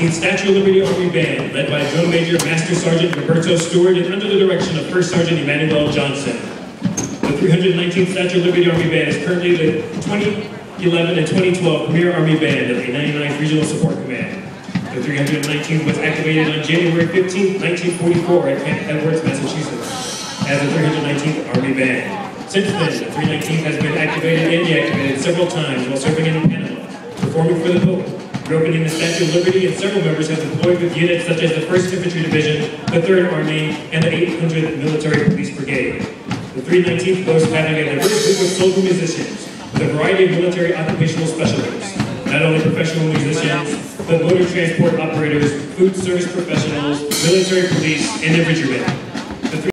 319th Statue of Liberty Army Band, led by Drum Major Master Sergeant Roberto Stewart and under the direction of First Sergeant Emmanuel Johnson. The 319th Statue of Liberty Army Band is currently the 2011 and 2012 Premier Army Band of the 99th Regional Support Command. The 319th was activated on January 15, 1944 at Camp Edwards, Massachusetts, as the 319th Army Band. Since then, the 319th has been activated and deactivated several times while serving in Panama, performing for the Pope, reopening the Statue of Liberty, and several members have deployed with units such as the 1st Infantry Division, the 3rd Army, and the 800th Military Police Brigade. The 319th boasts having a diverse group of soldier musicians with a variety of military occupational specialties, not only professional musicians, but motor transport operators, food service professionals, military police, and infantrymen.